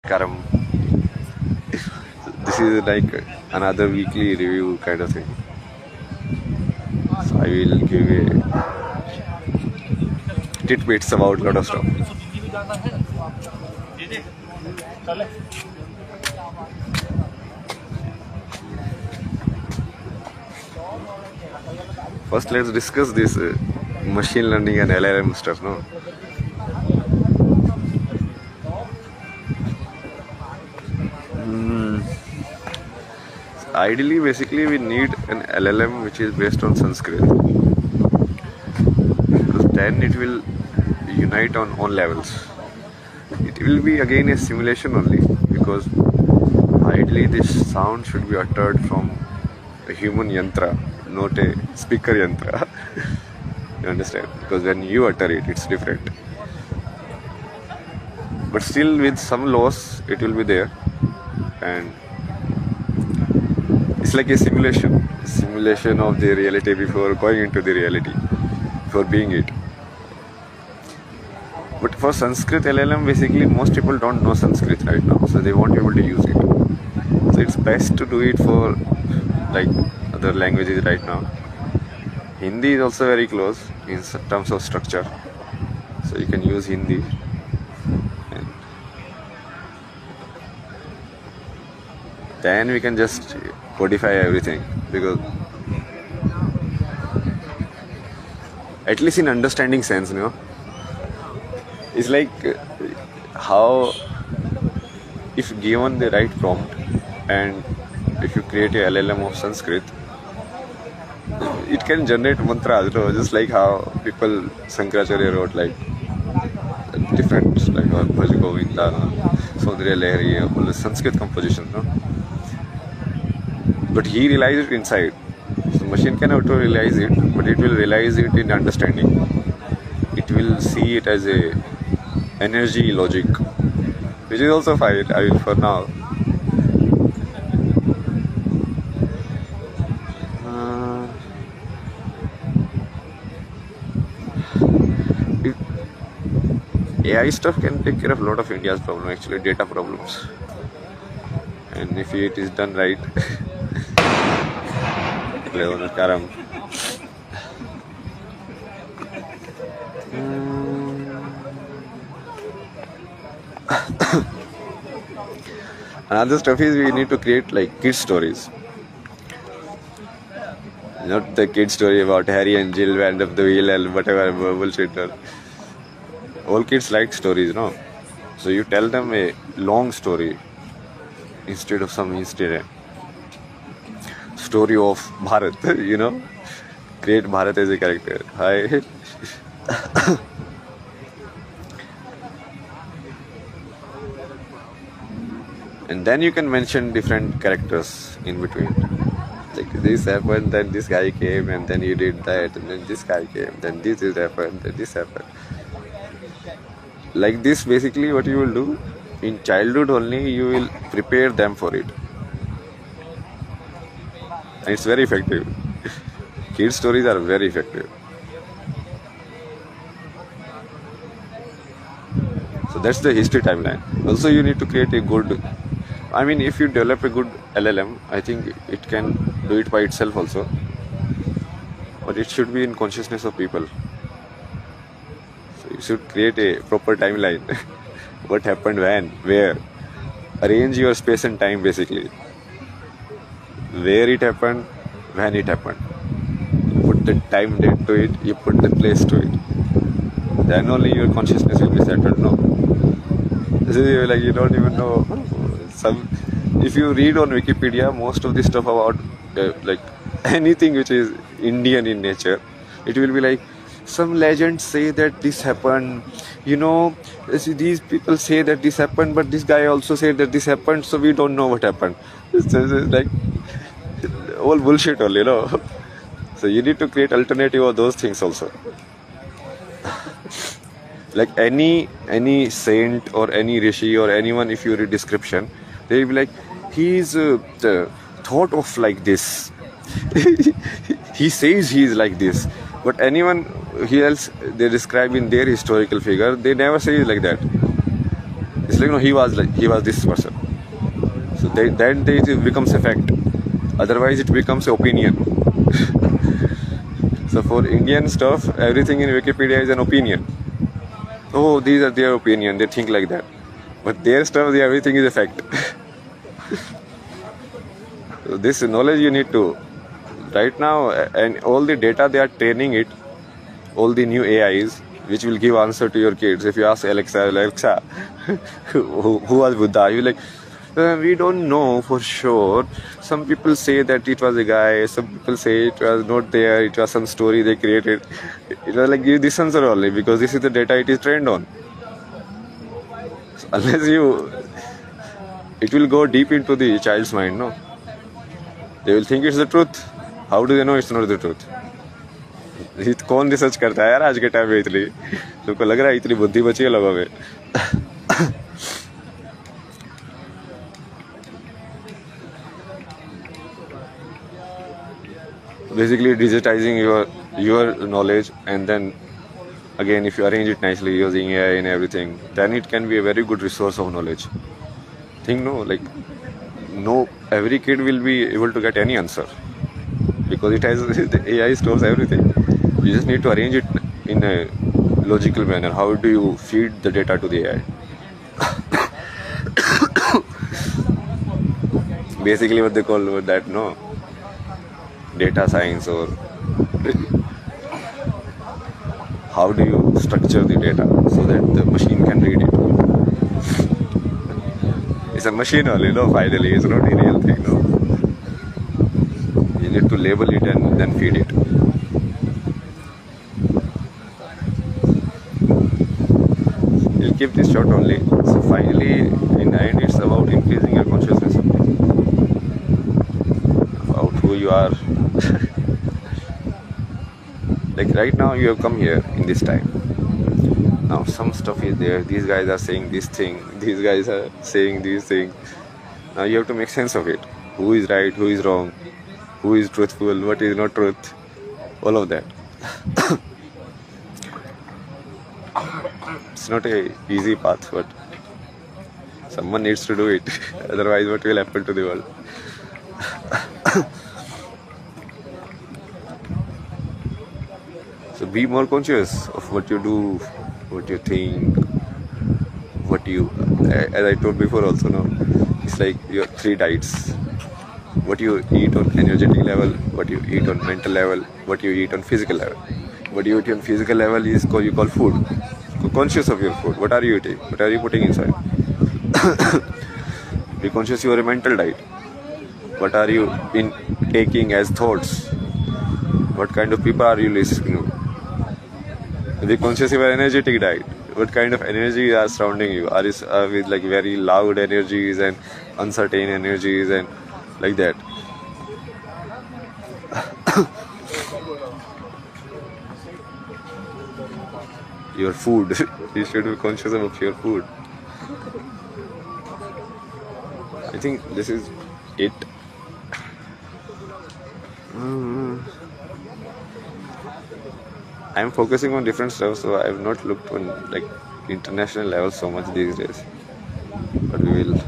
Karam. This is like another weekly review kind of thing. So I will give a tidbits about a lot of stuff. First, let's discuss this machine learning and LLM stuff. No. Ideally, basically, we need an LLM which is based on Sanskrit, because then it will unite on all levels. It will be again a simulation only, because ideally this sound should be uttered from a human yantra, not a speaker yantra. You understand? Because when you utter it, it's different. But still, with some loss, it will be there, and it's like a simulation of the reality before going into the reality, before being it. But for Sanskrit LLM, basically most people don't know Sanskrit right now, so they won't be able to use it. So it's best to do it for like other languages right now. Hindi is also very close in terms of structure, so you can use Hindi. And then we can just codify everything, because at least in understanding sense, you know, it's like how if given the right prompt and if you create a LLM of Sanskrit, it can generate mantras, you know, just like how people Sankaracharya wrote like different like Bhaj Govinda, Saundriya Lahari, all the Sanskrit compositions, no? But he realized it inside. So machine can auto realize it, but it will realize it in understanding. It will see it as a energy logic, which is also fine. I mean, for now. AI stuff can take care of a lot of India's problem, actually data problems, and if it is done right. Karam. Another stuff is we need to create like kid stories. Not the kid story about Harry and Jill went up the wheel and whatever bullshit. All kids like stories, no? So you tell them a long story instead of some incident. Story of Bharat, you know? Create Bharat as a character. Hi. And then you can mention different characters in between. Like this happened, then this guy came, and then he did that, and then this guy came, then this happened, then this happened. Like this, basically, what you will do in childhood only, you will prepare them for it. And it's very effective. Kid stories are very effective. So that's the history timeline. Also, you need to create a good. I mean, if you develop a good LLM, I think it can do it by itself also. But it should be in consciousness of people. So you should create a proper timeline. What happened when, where. Arrange your space and time basically. Where it happened, when it happened. You put the time date to it, you put the place to it. Then only your consciousness will be settled. No. This is like you don't even know. If you read on Wikipedia, most of the stuff about like anything which is Indian in nature, it will be like some legends say that this happened. You know, these people say that this happened, but this guy also said that this happened, so we don't know what happened. It's like all bullshit only, you know. So you need to create alternative of those things also. Like any saint or any rishi or anyone, if you read description, they will be like, he is thought of like this. He says he is like this. But anyone else they describe in their historical figure, they never say it like that. It's like, no, he was this person. So then it becomes a fact. Otherwise, it becomes opinion. So for Indian stuff, everything in Wikipedia is an opinion. Oh, these are their opinion. They think like that. But their stuff, everything is a fact. So this knowledge you need to right now, and all the data they are training it, all the new AIs which will give answer to your kids. If you ask Alexa, who was Buddha? You like, we don't know for sure. Some people say that it was a guy. Some people say it was not there. It was some story they created. It was like, give this answer only because this is the data it is trained on. So unless it will go deep into the child's mind, no? They will think it's the truth. How do they know it's not the truth? कौन research करता है यार आज के time में इतनी? तुमको लग रहा है इतनी बुद्धि बची है लोगों में? Basically digitizing your knowledge, and then again if you arrange it nicely using AI and everything, then it can be a very good resource of knowledge. Think no, every kid will be able to get any answer because it has the AI stores everything. You just need to arrange it in a logical manner. How do you feed the data to the AI? Basically what they call that, no, data science, or how do you structure the data so that the machine can read it. It's a machine only, no, finally, it's not a real thing, no. You need to label it and then feed it. You'll keep this short only. So finally, in the end, it's about increasing your consciousness about who you are. Like right now, you have come here in this time. Now some stuff is there. These guys are saying this thing. These guys are saying these things. Now you have to make sense of it. Who is right? Who is wrong? Who is truthful? What is not truth? All of that. It's not a easy path, but someone needs to do it. Otherwise, what will happen to the world? So be more conscious of what you do, what you think, as I told before also, no, it's like your 3 diets. What you eat on energetic level, what you eat on mental level, what you eat on physical level. What you eat on physical level is you call food. Be conscious of your food. What are you eating? What are you putting inside? Be conscious of your mental diet. What are you taking as thoughts? What kind of people are you listening to? Be conscious of your energetic diet. What kind of energy are surrounding you? Are you with like very loud energies and uncertain energies and like that? Your food. You should be conscious of your food. I think this is it. I'm focusing on different stuff, so I have not looked on like international level so much these days. But we will.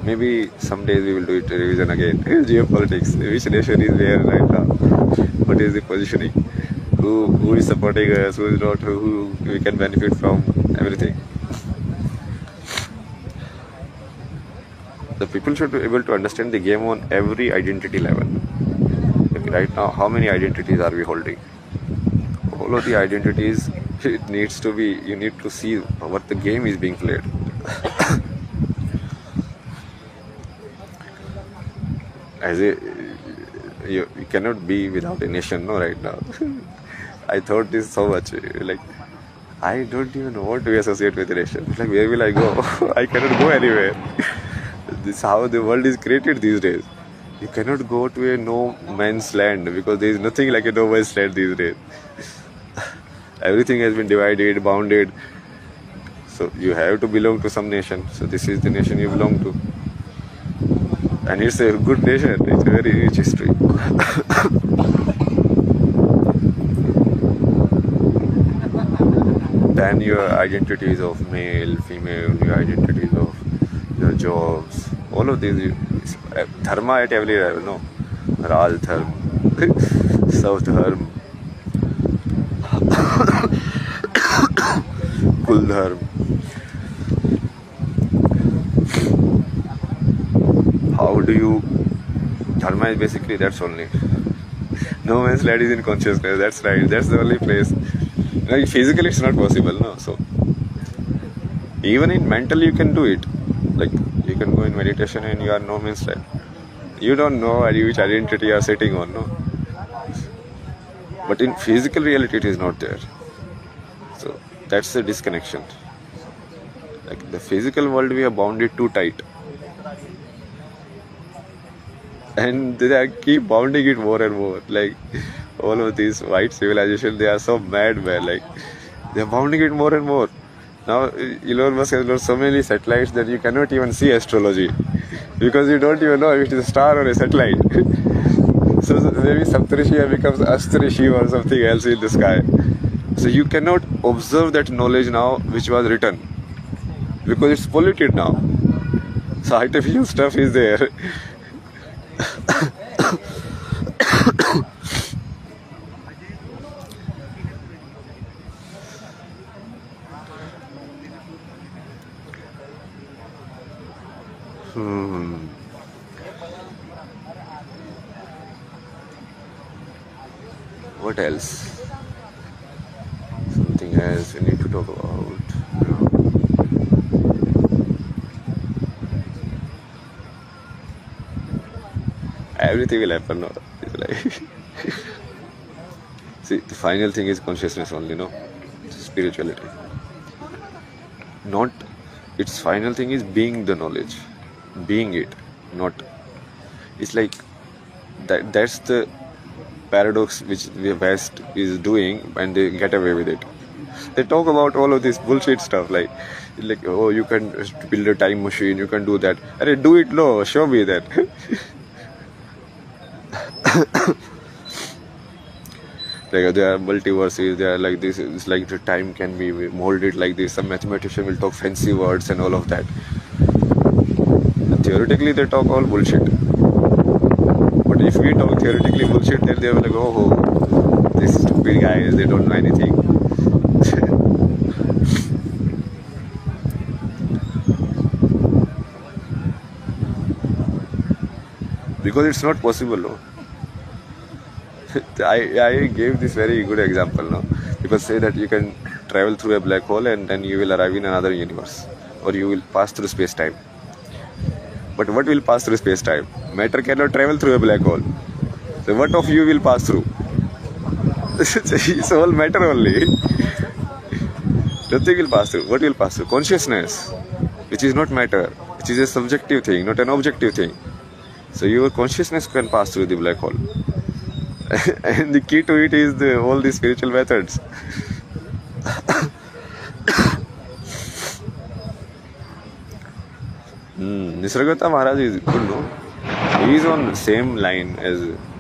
Maybe some days we will do it revision again. Geopolitics. Which nation is there right now? What is the positioning? Who is supporting us? Who is not? Who we can benefit from? Everything. The people should be able to understand the game on every identity level. Okay, right now, how many identities are we holding? All of the identities, it needs to be, you need to see what the game is being played. You cannot be without a nation, no, right now. I thought this so much, like, I don't even want to be associated with a nation. Like, where will I go? I cannot go anywhere. This is how the world is created these days. You cannot go to a no man's land because there is nothing like a no man's land these days. Everything has been divided, bounded. So you have to belong to some nation. So this is the nation you belong to. And it's a good nation. It's a very rich history. then your identities of male, female, your identities of your jobs, all of these, dharma at every level, no? Raj dharma, South dharma, Kul dharma. How do you, dharma is basically that's only. No man's land is in consciousness, that's right, that's the only place. Like physically it's not possible, no? So even in mental you can do it. Like you can go in meditation and you are no man's land. You don't know which identity you are sitting on, no? But in physical reality it is not there. So that's the disconnection. Like the physical world we are bounded too tight. And they keep bounding it more and more. Like all of these white civilization, they are so mad, man. Like they are bounding it more and more. Now Elon Musk has launched so many satellites that you cannot even see astrology because you don't even know if it is a star or a satellite. So maybe Saptarishi becomes Astarishi or something else in the sky. So you cannot observe that knowledge now which was written because it's polluted now. So artificial stuff is there. What else? Something else we need to talk about. Everything will happen now. It's like see, the final thing is consciousness only, no? Spirituality. Not its final thing is being the knowledge. Being it. Not it's like that's the paradox which the West is doing and they get away with it. They talk about all of this bullshit stuff like oh, you can build a time machine, you can do that. Arey, do it, no, show me that. Like there are multiverses, there are like this, it's like the time can be molded like this. Some mathematician will talk fancy words and all of that. And theoretically they talk all bullshit. But if we talk theoretically bullshit, then they will like, oh, these stupid guys, they don't know anything. Because it's not possible, no? I gave this very good example, no? People say that you can travel through a black hole and then you will arrive in another universe, or you will pass through space-time. But what will pass through space-time? Matter cannot travel through a black hole. So what of you will pass through? It's all matter only. Nothing will pass through. What will pass through? Consciousness, which is not matter, which is a subjective thing, not an objective thing. So your consciousness can pass through the black hole. And the key to it is all the spiritual methods. Nisargadatta Maharaj is good, no? He is on the same line as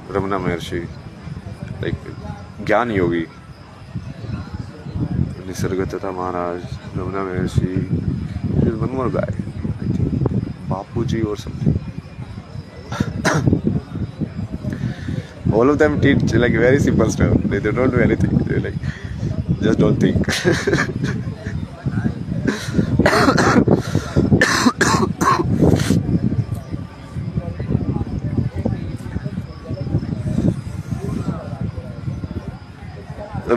Ramana Maharshi, like Gyan Yogi. Nisargadatta Maharaj, Ramana Maharshi, there is one more guy, I think Bapuji or something. All of them teach like very simple stuff. They don't do anything. They like just don't think.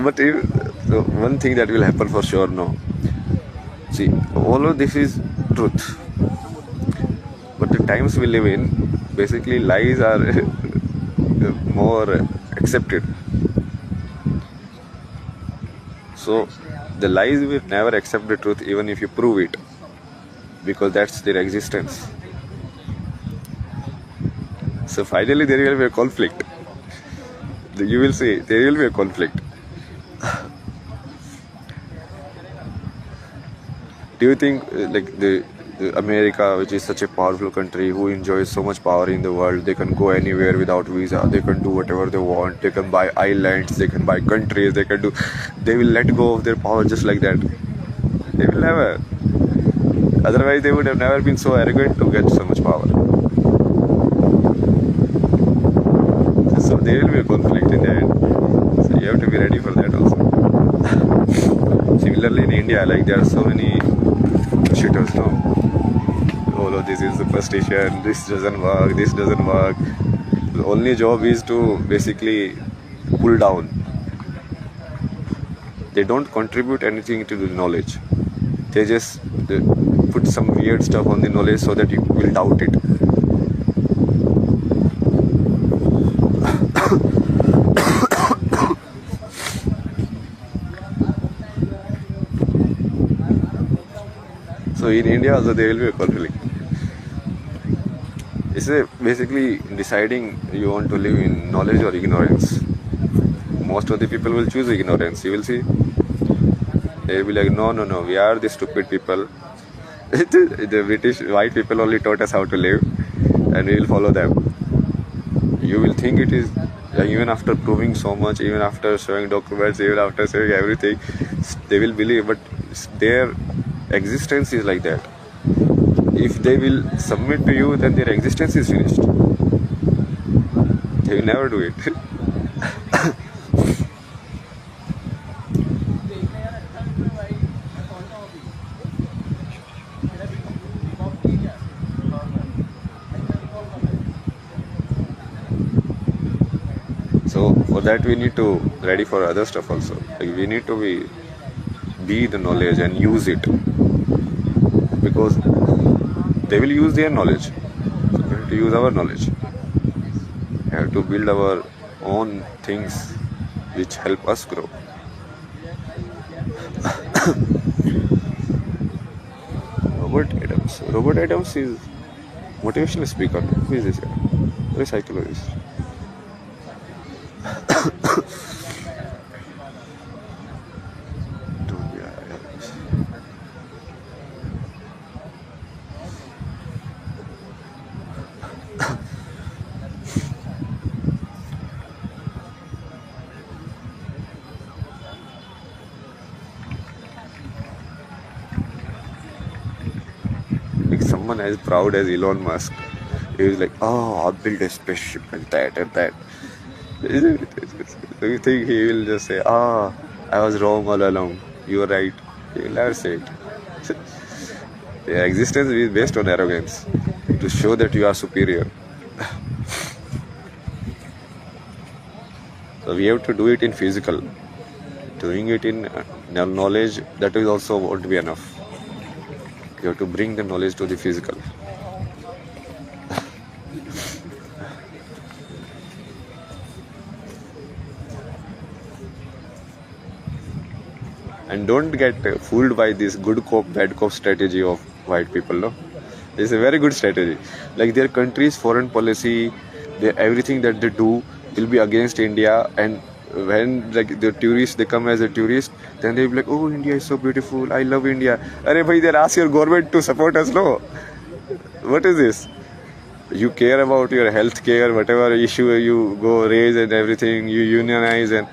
But so one thing that will happen for sure, no. See, all of this is truth. But the times we live in, basically lies are more accepted. So the lies will never accept the truth even if you prove it, because that's their existence. So finally there will be a conflict. You will see there will be a conflict. Do you think like the America, which is such a powerful country who enjoys so much power in the world, they can go anywhere without visa. They can do whatever they want. They can buy islands. They can buy countries. They can do. They will let go of their power just like that. They will never. Otherwise, they would have never been so arrogant to get so much power. So there will be a conflict in the end. So you have to be ready for that also. Similarly, in India, like there are so many shitters now. Oh, this is superstition. This doesn't work. This doesn't work. The only job is to basically pull down. They don't contribute anything to the knowledge. They just put some weird stuff on the knowledge so that you will doubt it. So in India also there will be a conflict. It's basically deciding you want to live in knowledge or ignorance. Most of the people will choose ignorance. You will see. They will be like, no, we are the stupid people. The British white people only taught us how to live, and we will follow them. You will think it is, even after proving so much, even after showing documents, even after showing everything, they will believe, but their existence is like that. If they will submit to you, then their existence is finished. They will never do it. So for that we need to ready for other stuff also. Like we need to be the knowledge and use it, because they will use their knowledge. So we have to use our knowledge. We have to build our own things which help us grow. Robert Adams is motivational speaker. Who is this guy? Very psychologist. Like someone as proud as Elon Musk, he was like, "Oh, I'll build a spaceship and that and that." So you think he will just say, "Ah, I was wrong all along. You were right." He will never say it. Their existence is based on arrogance, to show that you are superior. So we have to do it in physical. Doing it in knowledge, that is also won't be enough. You have to bring the knowledge to the physical. And don't get fooled by this good cop, bad cop strategy of white people. No, it's a very good strategy. Like their country's foreign policy, everything that they do will be against India. And when like the tourists, they come as a tourist, then they will be like, "Oh, India is so beautiful. I love India." Arey bhai, then ask your government to support us. No, what is this? You care about your health care, whatever issue you go raise and everything, you unionize, and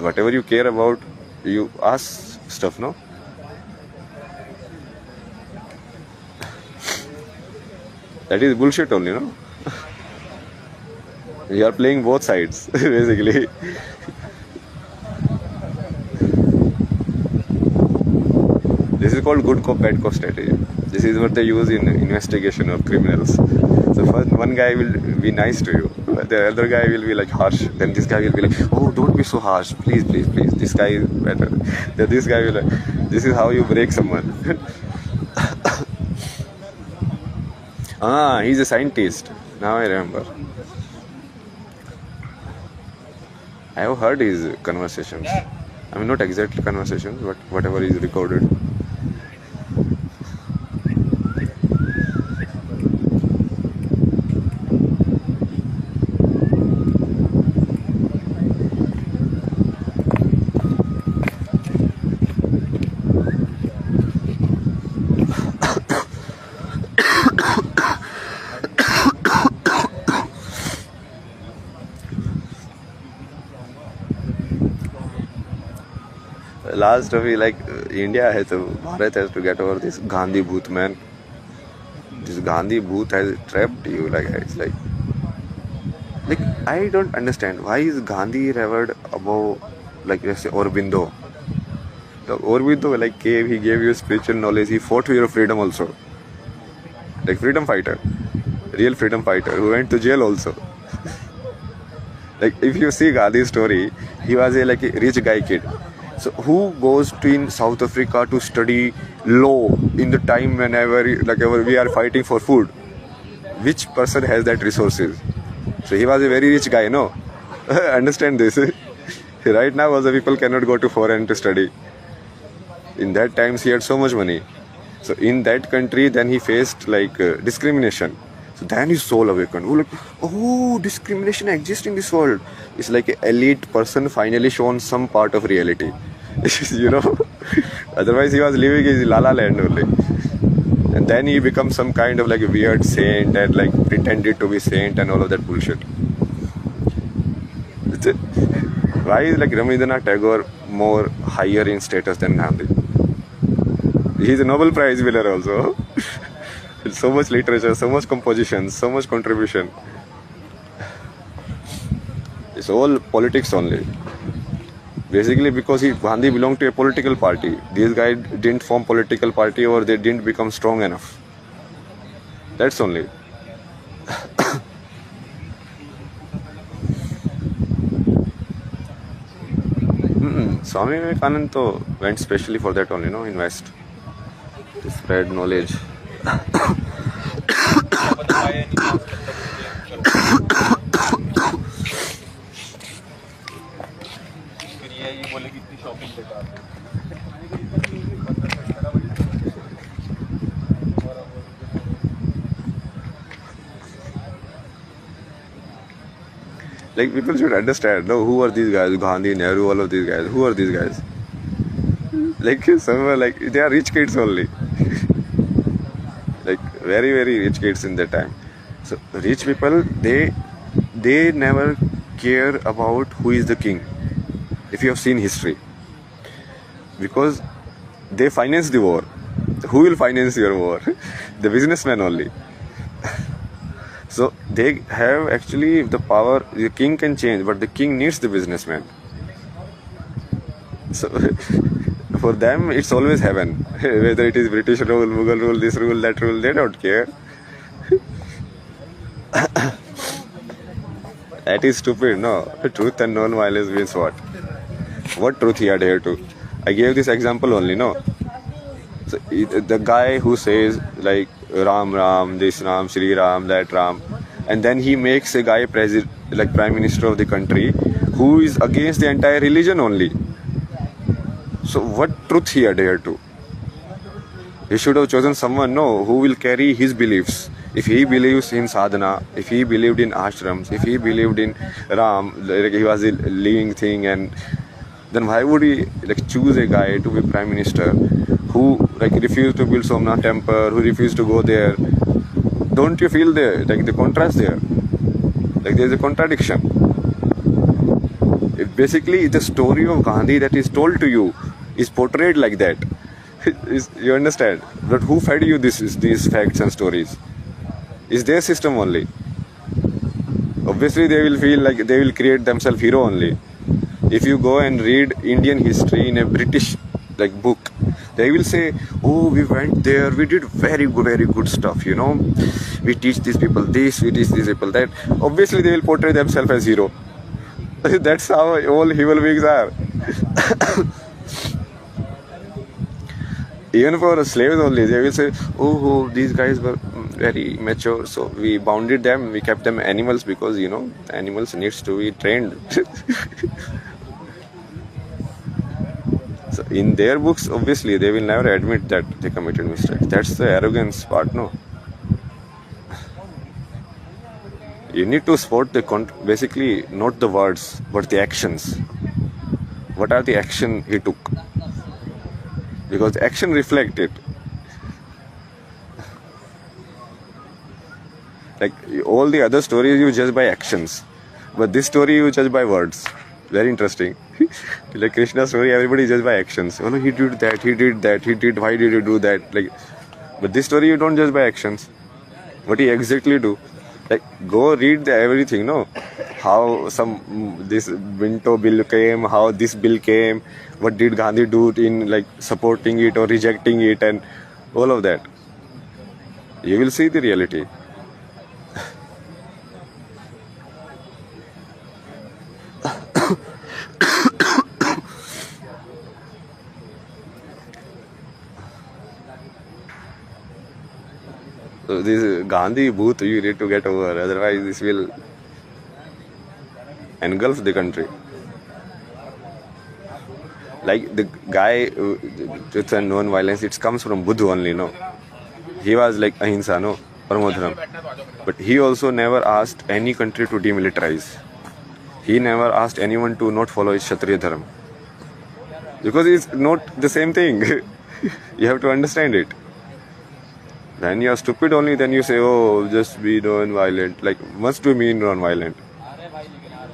whatever you care about, you ask stuff, no? That is bullshit only, no? You are playing both sides, basically. This is called good cop, bad cop strategy. This is what they use in investigation of criminals. So first one guy will be nice to you, the other guy will be like harsh. Then this guy will be like, "Oh, don't be so harsh, please, please, please. This guy is better." Then this guy will like, this is how you break someone. He's a scientist. Now I remember. I have heard his conversations. I mean, not exactly conversations, but whatever is recorded. last of it, like India has to, Bharat has to get over this Gandhi booth, man. This Gandhi booth has trapped you. Like it's like I don't understand why is Gandhi revered above, like let's say Aurobindo. The Aurobindo like he gave you spiritual knowledge. He fought for your freedom also, like freedom fighter, real freedom fighter who went to jail also. Like if you see Gandhi's story, he was a like a rich guy kid. So who goes to in South Africa to study law in the time whenever like we are fighting for food? Which person has that resources? So he was a very rich guy, no? Understand this. Right now also people cannot go to foreign to study. In that times he had so much money. So in that country then he faced like discrimination. So then his soul awakened. Oh, like, oh, discrimination exists in this world. It's like an elite person finally shown some part of reality. You know? Otherwise he was living in La La Land only. And then he becomes some kind of like a weird saint and like pretended to be saint and all of that bullshit. Why is like Rabindranath Tagore more higher in status than Gandhi? He's a Nobel Prize winner also. So much literature, so much composition, so much contribution. It's all politics only. Basically because Gandhi belonged to a political party. These guys didn't form political party or they didn't become strong enough. That's only. Swami Vivekananda went specially for that only, no, in West. To spread knowledge. Like people should understand, no, who are these guys? Gandhi, Nehru, all of these guys. Who are these guys? Like some like they are rich kids only. Like very very rich kids in that time. So rich people they never care about who is the king. If you have seen history, because they finance the war. Who will finance your war? The businessman only. So they have actually the power. The king can change, but the king needs the businessman. So for them it's always heaven. Whether it is British rule, Mughal rule, this rule, that rule, they don't care. That is stupid, no? Truth and non-violence means what? What truth he adhere to? I gave this example only, no? So the guy who says like Ram Ram, this Ram, Shri Ram, that Ram, and then he makes a guy president, like prime minister of the country, who is against the entire religion only. So what truth he adhere to? He should have chosen someone, no, who will carry his beliefs. If he believes in sadhana, if he believed in ashrams, if he believed in Ram, like he was a living thing, and then why would he like choose a guy to be prime minister who like refused to build Somnath temple, who refused to go there? Don't you feel the contrast there? Like there is a contradiction. Basically, the story of Gandhi that is told to you is portrayed like that. You understand? But who fed you these facts and stories? It's their system only. Obviously, they will feel like they will create themselves hero only. If you go and read Indian history in a British like book, they will say, oh, we went there, we did very good stuff, you know. We teach these people this, we teach these people that. Obviously, they will portray themselves as hero. That's how all human beings are. Even for slaves only, they will say, oh, these guys were very mature, so we bounded them, we kept them animals because, you know, animals needs to be trained. So in their books, obviously, they will never admit that they committed mistake. That's the arrogance part, no? You need to spot basically not the words, but the actions. What are the action he took? Because the action reflect it. Like all the other stories you judge by actions, but this story you judge by words. Very interesting. Like Krishna story, everybody is judged by actions. Oh no, he did that, he did that, he did. Why did he do that? Like, but this story you don't judge by actions. What he exactly do? Like, go read everything. No, how this Minto bill came, how this bill came, what did Gandhi do in like supporting it or rejecting it, and all of that. You will see the reality. So this Gandhi booth you need to get over, otherwise this will engulf the country. Like the guy, truth and non-violence, it comes from Buddha only, no? He was like ahimsa, no? Paramodharam. But he also never asked any country to demilitarize. He never asked anyone to not follow his Kshatriya dharma. Because it's not the same thing. You have to understand it. When you are stupid only, then you say, oh, just be non-violent. Like, must do mean non-violent.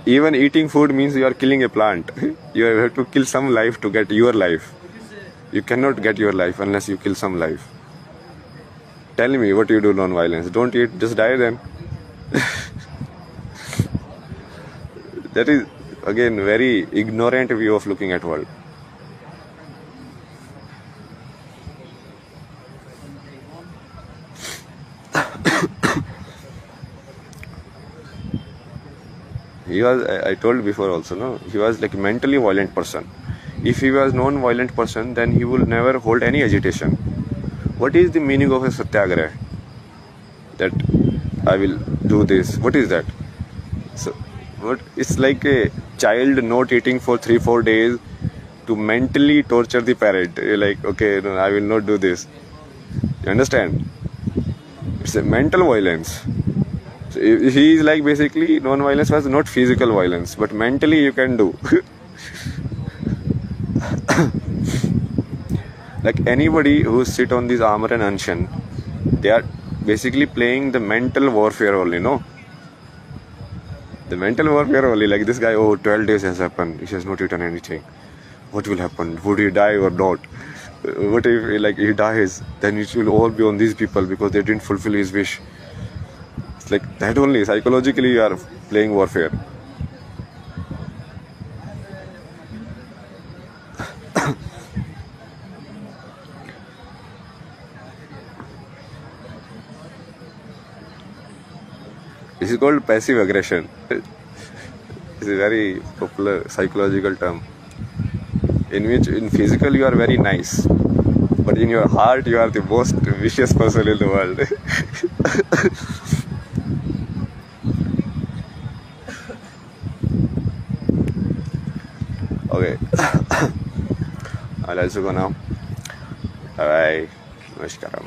Even eating food means you are killing a plant. You have to kill some life to get your life. You cannot get your life unless you kill some life. Tell me what you do non-violence. Don't eat, just die then. That is, again, very ignorant view of looking at world. He was, I told before also, no, he was like mentally violent person. If he was non-violent person, then he will never hold any agitation. What is the meaning of a satyagraha? That I will do this. What is that? So, it's like a child not eating for 3-4 days to mentally torture the parent. You're like, okay, no, I will not do this. You understand? It's a mental violence. So he is like basically non-violence was not physical violence, but mentally you can do. Like anybody who sit on this armor and anshan, they are basically playing the mental warfare only, no? The mental warfare only, like this guy, oh, 12 days has happened, he has not eaten anything. What will happen? Would he die or not? What if like he dies? Then it will all be on these people because they didn't fulfill his wish. It's like that only, psychologically you are playing warfare. This is called passive aggression. It's a very popular psychological term. In which, in physical, you are very nice, but in your heart, you are the most vicious person in the world. Okay, I'll also go now. Bye bye. Namaskaram.